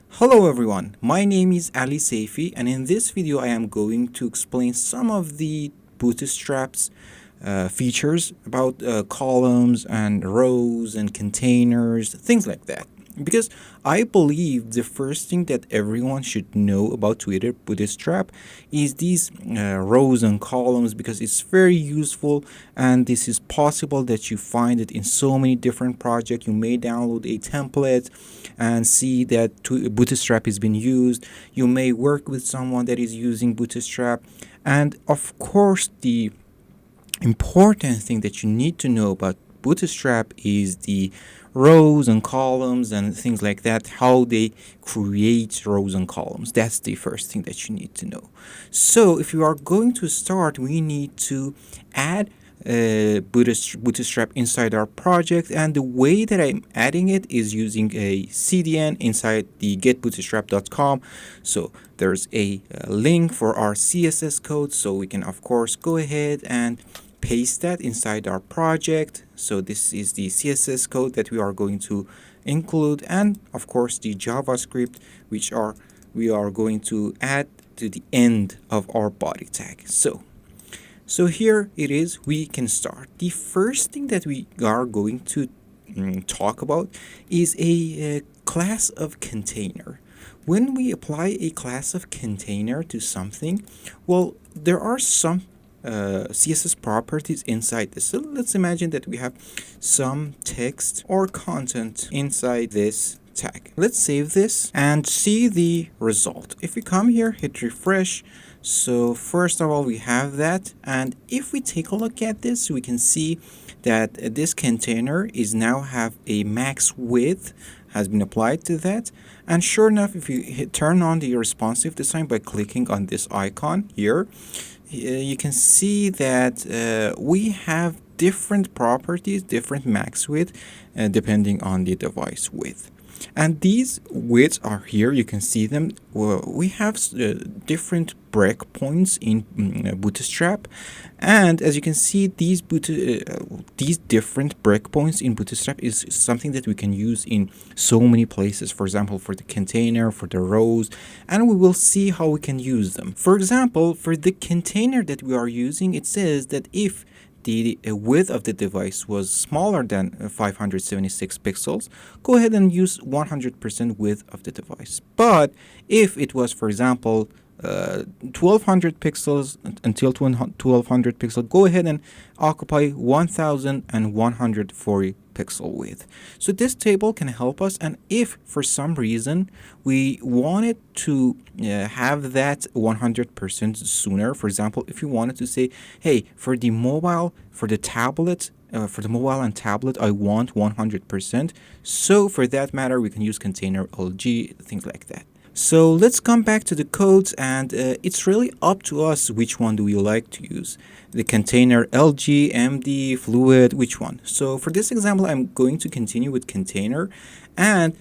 Hello everyone, my name is Ali Saifi, and in this video I am going to explain some of the Bootstrap's features about columns and rows and containers, things like that. Because I believe the first thing that everyone should know about Twitter Bootstrap is these rows and columns, because it's very useful, and this is possible that you find it in so many different projects. You may download a template and see that Bootstrap has been used. You may work with someone that is using Bootstrap, and of course the important thing that you need to know about Bootstrap is the rows and columns and things like that, how they create rows and columns. That's the first thing that you need to know. So if you are going to start, we need to add Bootstrap inside our project, and the way that I'm adding it is using a CDN inside the getbootstrap.com. So there's a link for our CSS code, so we can of course go ahead and paste that inside our project. So this is the CSS code that we are going to include, and of course the JavaScript which we are going to add to the end of our body tag. So here it is, we can start. The first thing that we are going to talk about is a class of container. When we apply a class of container to something, well, there are some CSS properties inside this. So let's imagine that we have some text or content inside this tag. Let's save this and see the result. If we come here, hit refresh. So first of all, we have that, and if we take a look at this, we can see that this container is now have a max width has been applied to that. And sure enough, if you turn on the responsive design by clicking on this icon here, you can see that we have different properties, different max width, depending on the device width. And these widths are here, you can see them. We have different breakpoints in Bootstrap, and as you can see, these different breakpoints in Bootstrap is something that we can use in so many places. For example, for the container, for the rows, and we will see how we can use them. For example, for the container that we are using, it says that if the width of the device was smaller than 576 pixels, go ahead and use 100% width of the device. But if it was, for example, 1200 pixels until 1200 pixel, go ahead and occupy 1140 pixel width. So this table can help us, and if for some reason we wanted to have that 100% sooner, for example, if you wanted to say, hey, for the mobile, for the tablet, for the mobile and tablet, I want 100%. So for that matter, we can use container LG, things like that. So let's come back to the codes, and it's really up to us which one do we like to use. The container LG, MD, fluid, which one? So for this example, I'm going to continue with container, and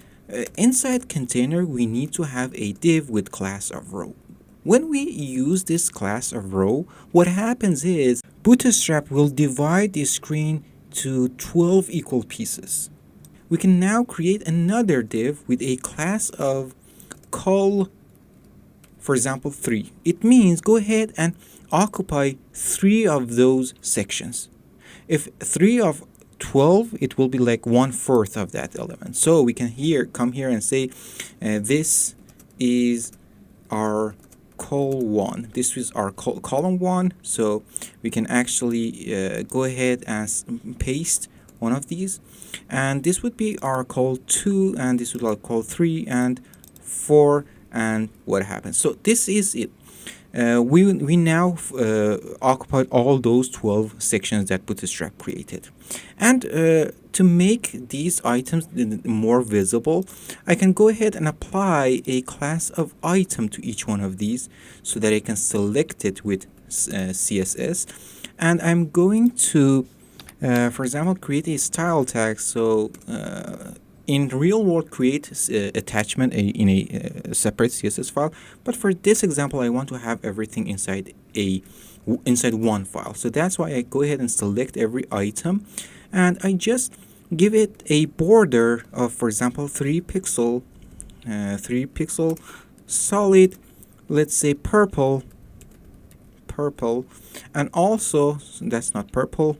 inside container, we need to have a div with class of row. When we use this class of row, what happens is Bootstrap will divide the screen to 12 equal pieces. We can now create another div with a class of call, for example, 3. It means go ahead and occupy 3 of those sections. If 3 of 12, it will be like 1/4 of that element. So we can come here and say this is our call 1. This is our column 1. So we can actually go ahead and paste one of these, and this would be our call 2, and this would be our call 3 and 4, and what happens. So this is it. We now occupied all those 12 sections that Bootstrap created. And to make these items more visible, I can go ahead and apply a class of item to each one of these so that I can select it with CSS. And I'm going to, for example, create a style tag. So in real world, create attachment in a separate CSS file, but for this example, I want to have everything inside one file. So that's why I go ahead and select every item, and I just give it a border of, for example, 3 pixel 3 pixel, solid, let's say purple, and also that's not purple.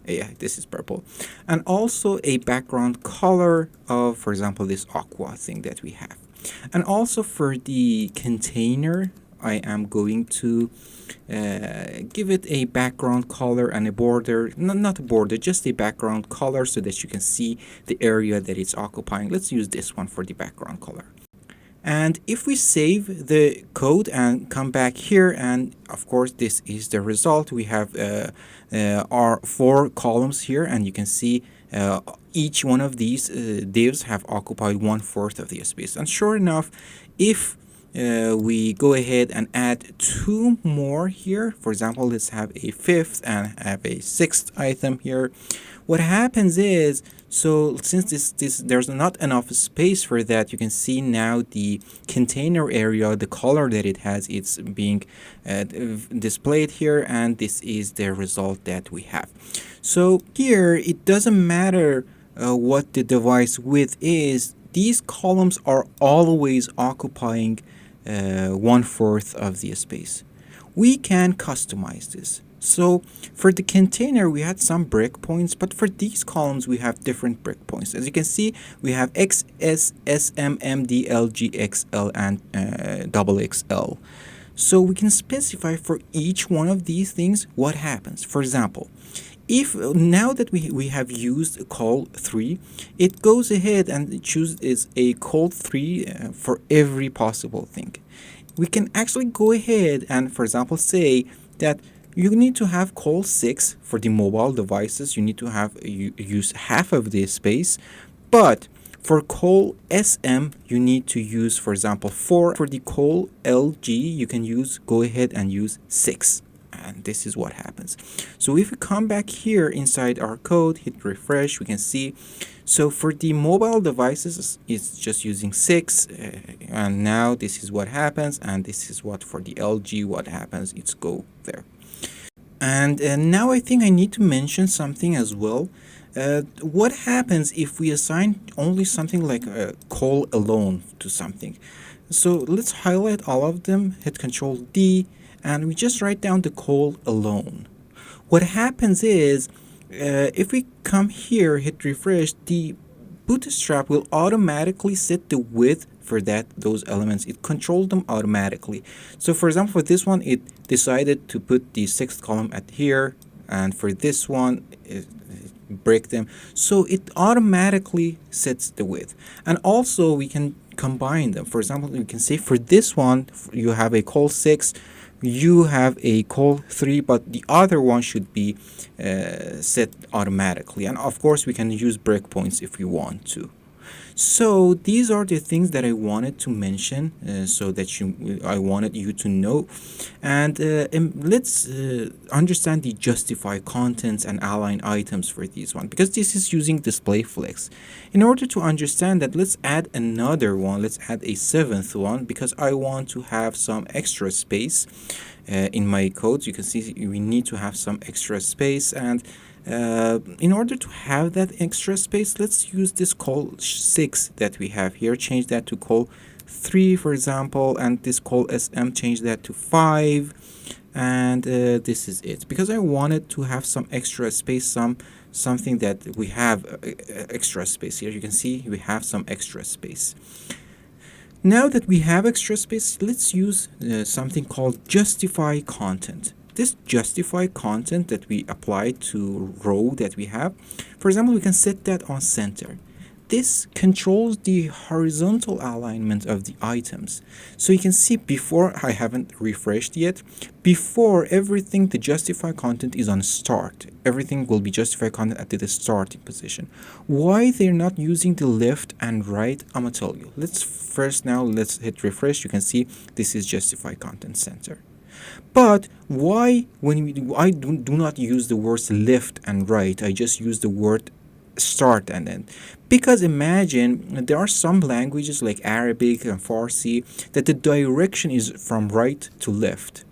Yeah, this is purple, and also a background color of, for example, this aqua thing that we have. And also for the container, I am going to give it a background color and a border, not a border, just a background color, so that you can see the area that it's occupying. Let's use this one for the background color. And if we save the code and come back here, and of course this is the result, we have our 4 columns here, and you can see each one of these divs have occupied 1/4 of the space. And sure enough, if we go ahead and add 2 more here, for example, let's have a 5th and have a 6th item here. What happens is, so since there's not enough space for that, you can see now the container area, the color that it has, it's being displayed here, and this is the result that we have. So here it doesn't matter what the device width is, these columns are always occupying 1/4 of the space. We can customize this. So for the container, we had some breakpoints, but for these columns, we have different breakpoints. As you can see, we have X, S, S, M, M, D, L, G, X, L, and XXL. So we can specify for each one of these things what happens. For example, if now that we have used col 3, it goes ahead and chooses a col 3 for every possible thing. We can actually go ahead and, for example, say that you need to have col 6 for the mobile devices. You need to have use half of the space, but for col SM you need to use, for example, 4. For the col LG you can go ahead and use 6, and this is what happens. So if we come back here inside our code, hit refresh, we can see. So for the mobile devices, it's just using 6, and now this is what happens, and this is what for the LG what happens. It's go there. And now I think I need to mention something as well. What happens if we assign only something like a col alone to something? So let's highlight all of them, hit Control D, and we just write down the col alone. What happens is, if we come here, hit refresh, the Bootstrap will automatically set the width for those elements. It controls them automatically. So for example, for this one, it decided to put the 6th column at here, and for this one, it break them. So it automatically sets the width. And also we can combine them. For example, we can say for this one, you have a col 6, you have a col 3, but the other one should be set automatically. And of course, we can use breakpoints if we want to. So these are the things that I wanted to mention, so that I wanted you to know. And let's understand the justify contents and align items for these one, because this is using display flex. In order to understand that, let's add another one. Let's add a 7th one, because I want to have some extra space in my code. You can see we need to have some extra space, and in order to have that extra space, let's use this col 6 that we have here, change that to col 3, for example, and this col SM, change that to 5, and this is it, because I wanted to have some extra space, something that we have extra space here. You can see we have some extra space. Now that we have extra space, let's use something called justify content. This justify content that we apply to row that we have, for example, we can set that on center. This controls the horizontal alignment of the items. So you can see, before, I haven't refreshed yet, before everything, the justify content is on start. Everything will be justify content at the starting position. Why they're not using the left and right, I'm gonna tell you. Let's hit refresh. You can see this is justify content center. But why, I do not use the words left and right, I just use the word start and end? Because imagine there are some languages like Arabic and Farsi that the direction is from right to left.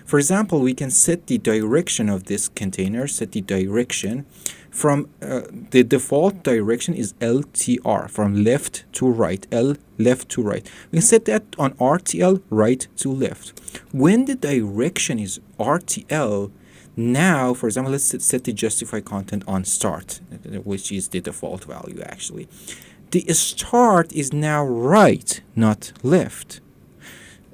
For example, we can set the direction of this container, set the direction from the default direction is LTR, from left to right, L left to right. We can set that on RTL, right to left. When the direction is RTL, now, for example, let's set the justify content on start, which is the default value actually. The start is now right, not left.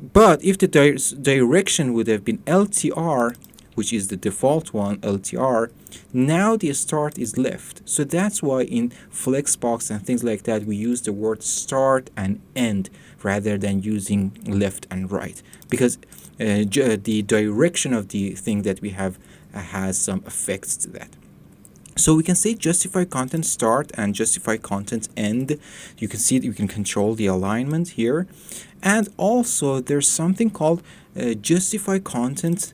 But if the direction would have been LTR, which is the default one, LTR, now the start is left. So that's why in Flexbox and things like that, we use the word start and end rather than using left and right, because the direction of the thing that we have has some effects to that. So we can say justify content start and justify content end. You can see that you can control the alignment here. And also there's something called justify content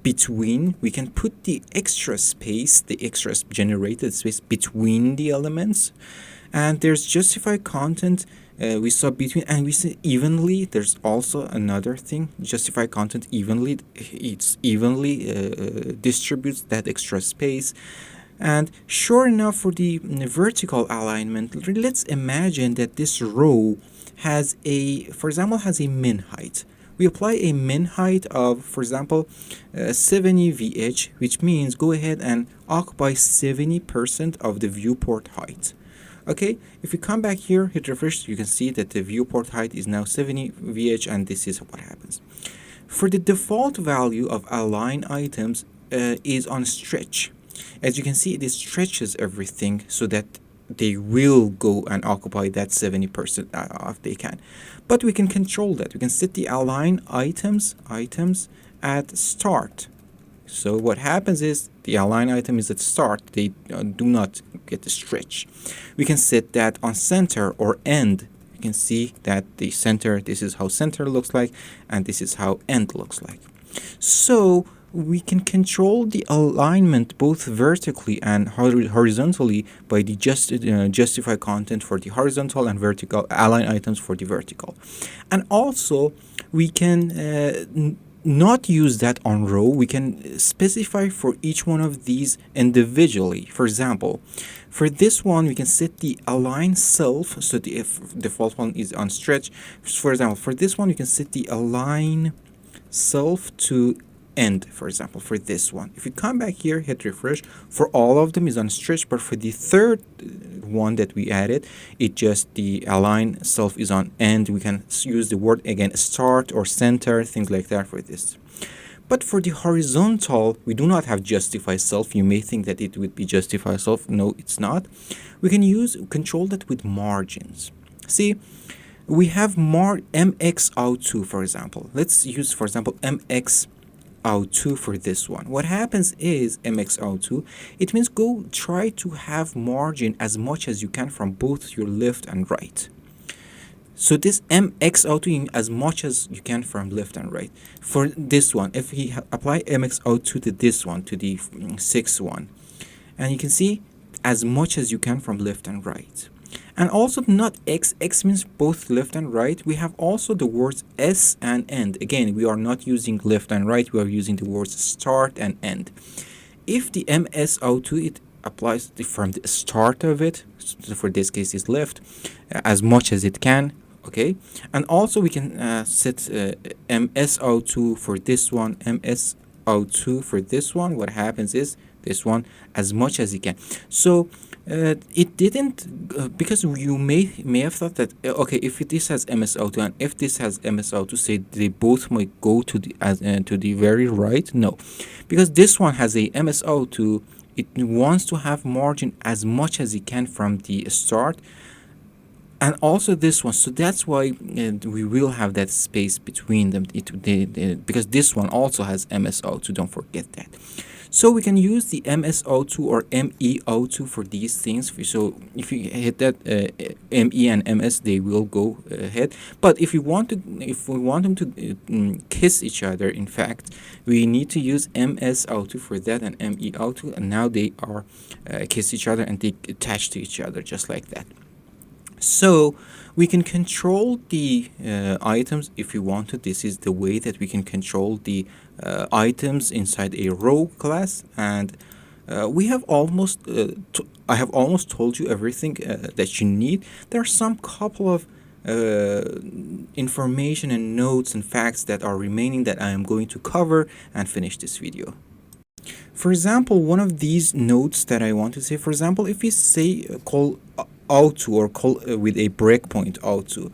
between. We can put the extra space, the extra generated space between the elements. And there's justify content we saw between, and we see evenly. There's also another thing, justify content evenly. It's evenly distributes that extra space. And sure enough, for the vertical alignment, let's imagine that this row has for example, has a min height. We apply a min height of, for example, 70 VH, which means go ahead and occupy 70% of the viewport height. Okay, if we come back here, hit refresh, you can see that the viewport height is now 70 VH, and this is what happens. For the default value of align items is on stretch. As you can see, it stretches everything so that they will go and occupy that 70% if they can. But we can control that. We can set the align items at start. So what happens is the align item is at start. They do not get the stretch. We can set that on center or end. You can see that the center, this is how center looks like, and this is how end looks like. So we can control the alignment both vertically and horizontally by the justify content for the horizontal and vertical, align items for the vertical. And also we can not use that on row. We can specify for each one of these individually. For example, for this one we can set the align self, so the default one is on stretch. For example, for this one you can set the align self to end, for example, for this one. If you come back here, hit refresh, for all of them is on stretch, but for the third one that we added, it just the align self is on end. We can use the word again, start or center, things like that for this. But for the horizontal, we do not have justify self. You may think that it would be justify self. No, it's not. We can control that with margins. See, we have MXO2, for example. Let's use, for example, MXO2 for this one. What happens is MXO2, it means go try to have margin as much as you can from both your left and right. So this MXO2 as much as you can from left and right. For this one, if we apply MXO2 to this one, to the 6th one, and you can see as much as you can from left and right. And also not X means both left and right. We have also the words S and end. Again, we are not using left and right, we are using the words start and end. If the MSO2, it applies from the start of it, so for this case is left, as much as it can, okay? And also we can set MSO2 for this one, MSO2 for this one. What happens is this one as much as you can. So it didn't, because you may have thought that okay, if this has MSO2 and if this has MSO2, say they both might go to the very right. No, because this one has a MSO2, it wants to have margin as much as it can from the start, and also this one. So that's why we will have that space between them, because this one also has MSO2, don't forget that. So we can use the MSO2 or MEO2 for these things. So if you hit that ME and MS, they will go ahead. But if we want them to kiss each other, in fact, we need to use MSO2 for that and MEO2, and now they are kiss each other and they attach to each other just like that. So We can control the items if we want to. This is the way that we can control the items inside a row class, and we have almost I have almost told you everything that you need. There are some couple of information and notes and facts that are remaining that I am going to cover and finish this video. For example, one of these notes that I want to say, for example, if we say call auto or call with a breakpoint auto,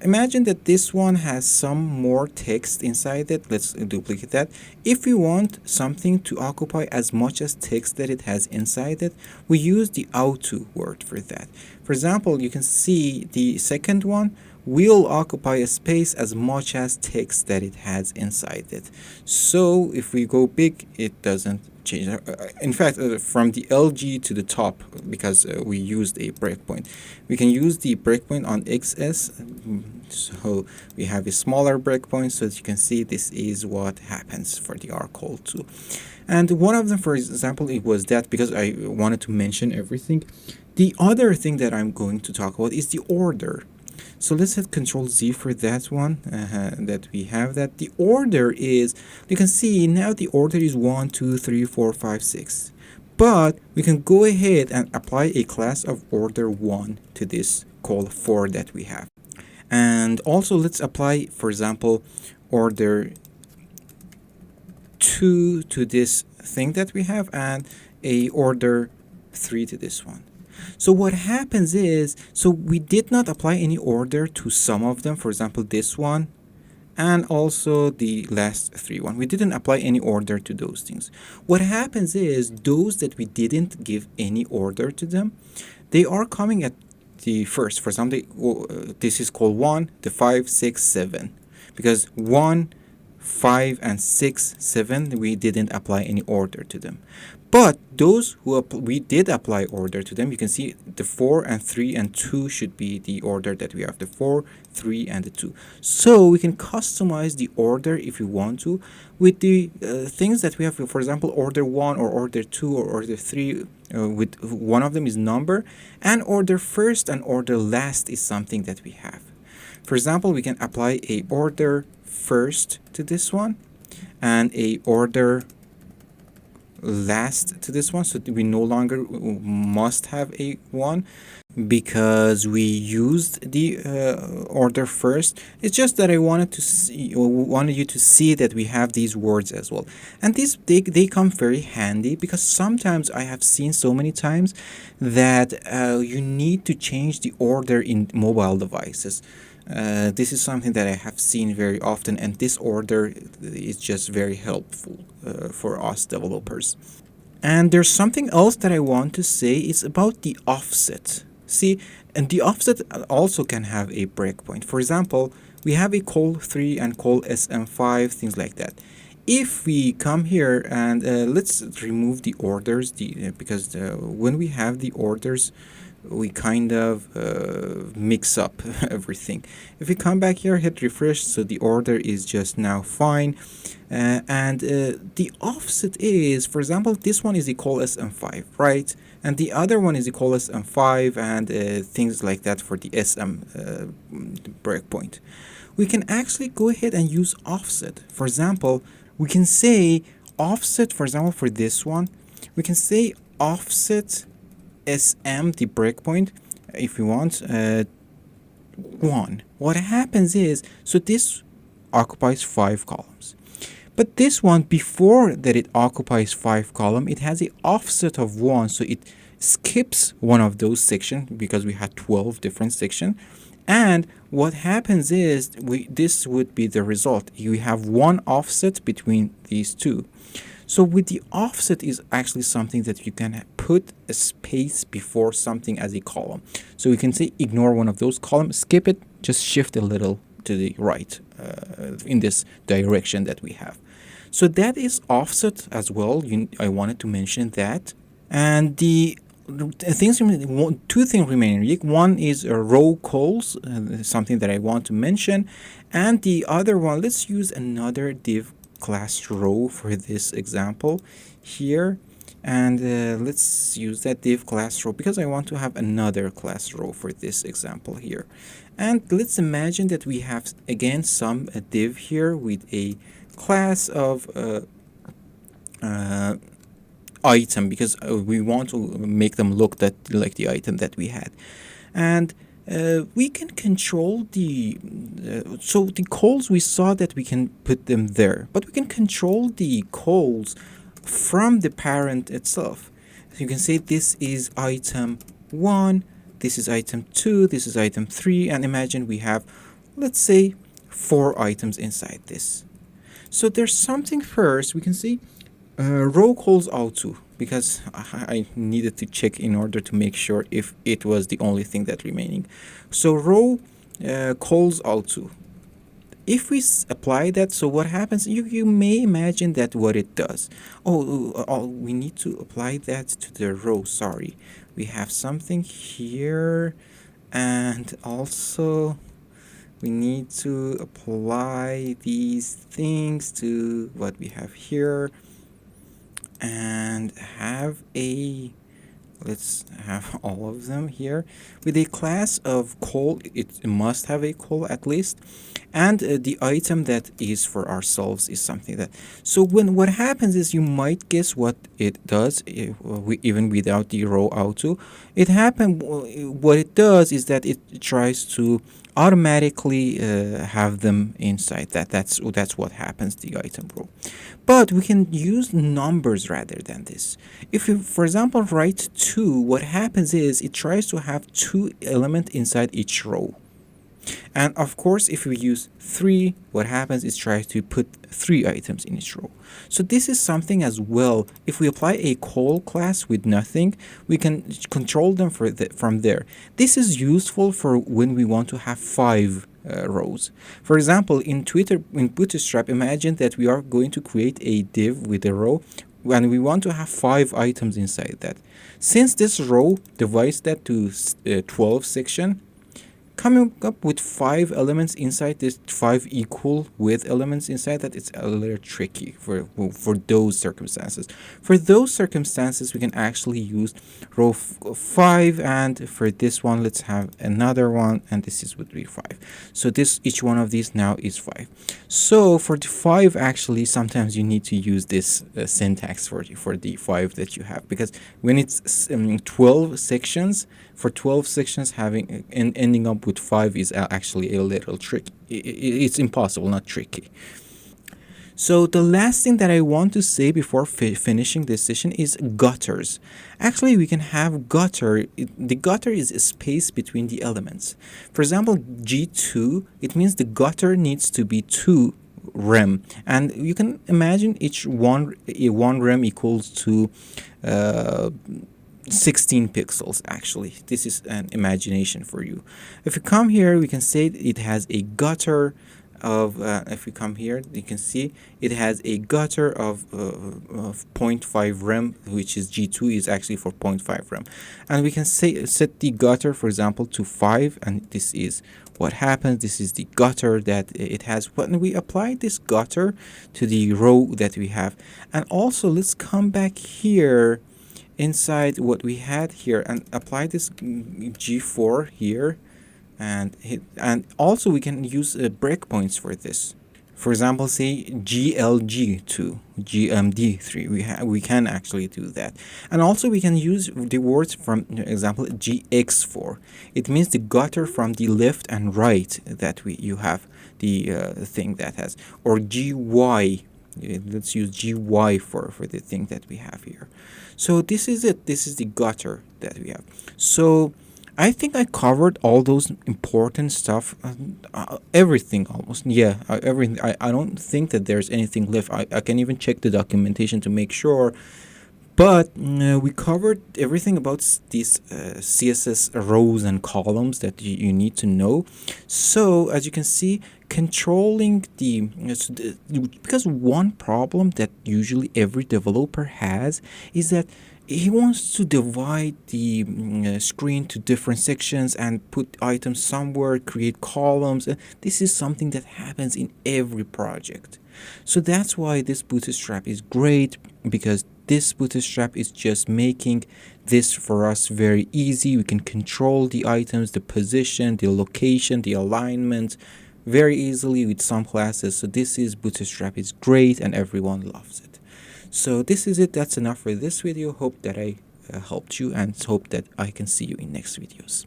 imagine that this one has some more text inside it. Let's duplicate that. If we want something to occupy as much as text that it has inside it, we use the auto word for that. For example, you can see the second one will occupy a space as much as text that it has inside it. So if we go big, it doesn't change. In fact, from the LG to the top, because we used a breakpoint, we can use the breakpoint on XS. So we have a smaller breakpoint, so as you can see, this is what happens for the rcall2. And one of them, for example, it was that because I wanted to mention everything. The other thing that I'm going to talk about is the order. So let's hit Control Z for that one, that we have that. The order is, you can see now the order is 1, 2, 3, 4, 5, 6. But we can go ahead and apply a class of order 1 to this call 4 that we have. And also let's apply, for example, order 2 to this thing that we have and a order 3 to this one. So what happens is, so we did not apply any order to some of them, for example this one and also the last 3 one. We didn't apply any order to those things. What happens is those that we didn't give any order to them, they are coming at the first. For example, this is called 1, the 5, 6, 7, because 1, 5 and 6, 7 we didn't apply any order to them. But those who we did apply order to them, you can see the 4 and 3 and 2 should be the order that we have, the 4, 3 and the 2. So we can customize the order if we want to with the things that we have. For example, order 1 or order 2 or order 3, with one of them is number, and order first and order last is something that we have. For example, we can apply a order first to this one and a order last to this one, so we no longer must have a 1 because we used the order first. It's just that I wanted you to see that we have these words as well, and these they come very handy because sometimes I have seen so many times that you need to change the order in mobile devices. This is something that I have seen very often, and this order is just very helpful for us developers. And there's something else that I want to say. It's about the offset. See, and the offset also can have a breakpoint. For example, we have a call 3 and call SM5, things like that. If we come here and let's remove the orders, because when we have the orders, we kind of mix up everything. If we come back here, hit refresh, so the order is just now fine. And the offset is, for example, this one is equal SM5, right? And the other one is equal SM5 and things like that for the SM breakpoint. We can actually go ahead and use offset. For example, we can say offset, for example, for this one, we can say offset SM, the breakpoint, if we want, 1. What happens is, so this occupies 5 columns. But this one, before that it occupies 5 columns, it has an offset of 1, so it skips one of those sections because we had 12 different sections. And what happens is, this would be the result. You have 1 offset between these 2. So with the offset is actually something that you can put a space before something as a column. So we can say ignore one of those columns, skip it, just shift a little to the right in this direction that we have. So that is offset as well. I wanted to mention that. And the things, 2 things remaining. One is row calls, something that I want to mention. And the other one, let's use another div class row for this example here. And let's use that div class row because I want to have another class row for this example here. And let's imagine that we have again some div here with a class of item, because we want to make them look that like the item that we had. And we can control the so the calls, we saw that we can put them there, but we can control the calls from the parent itself. So you can say this is item 1, this is item 2, this is item 3, and imagine we have, let's say, 4 items inside this. So there's something first, we can see row calls auto, because I needed to check in order to make sure if it was the only thing that remaining. So row calls auto. If we apply that, so what happens, you may imagine that what it does. We need to apply that to the row. Sorry, we have something here, and also we need to apply these things to what we have here and have a, let's have all of them here with a class of call. It must have a call at least, and the item that is for ourselves is something that, so when what happens is, you might guess what it does even without the row auto. What it does is that it tries to automatically have them inside that's what happens, the item row. But we can use numbers rather than this. If you, for example, write 2, what happens is it tries to have 2 elements inside each row. And of course, if we use 3, what happens is try to put 3 items in each row. So this is something as well. If we apply a call class with nothing, we can control them from there. This is useful for when we want to have 5 rows. For example, in Bootstrap, imagine that we are going to create a div with a row and we want to have 5 items inside that. Since this row divides that to 12 section, coming up with 5 elements inside this, 5 equal width elements inside that, it's a little tricky for those circumstances. For those circumstances, we can actually use row 5, and for this one, let's have another one, and this is would be 5. So this, each one of these now is 5. So for the 5, actually, sometimes you need to use this syntax for the 5 that you have, because when it's 12 sections, for 12 sections, having and ending up with 5 is actually a little tricky. It's impossible, not tricky. So the last thing that I want to say before finishing this session is gutters. Actually, we can have gutter. The gutter is a space between the elements. For example, G2, it means the gutter needs to be 2 rem, and you can imagine each one rem equals to 16 pixels. Actually, this is an imagination for you. If you come here, we can say it has a gutter of if we come here, you can see it has a gutter of 0.5 rem, which is G2 is actually for 0.5 rem, and we can set the gutter, for example, to 5, and this is what happens. This is the gutter that it has. When we apply this gutter to the row that we have, and also let's come back here inside what we had here and apply this G4 here, and also we can use breakpoints for this. For example, say GLG2, GMD3. We can actually do that, and also we can use the words from example GX4. It means the gutter from the left and right that you have the thing that has, or GY. Let's use GY for the thing that we have here. So this is it. This is the gutter that we have. So I think I covered all those important stuff, everything almost. Yeah, everything. I don't think that there's anything left. I can even check the documentation to make sure. But we covered everything about these CSS rows and columns that you need to know. So as you can see, controlling because one problem that usually every developer has is that he wants to divide the screen to different sections and put items somewhere, create columns. This is something that happens in every project. So that's why this Bootstrap is great, because this Bootstrap is just making this for us very easy. We can control the items, the position, the location, the alignment very easily with some classes. So this is Bootstrap. It's great and everyone loves it. So this is it. That's enough for this video. Hope that I helped you, and hope that I can see you in next videos.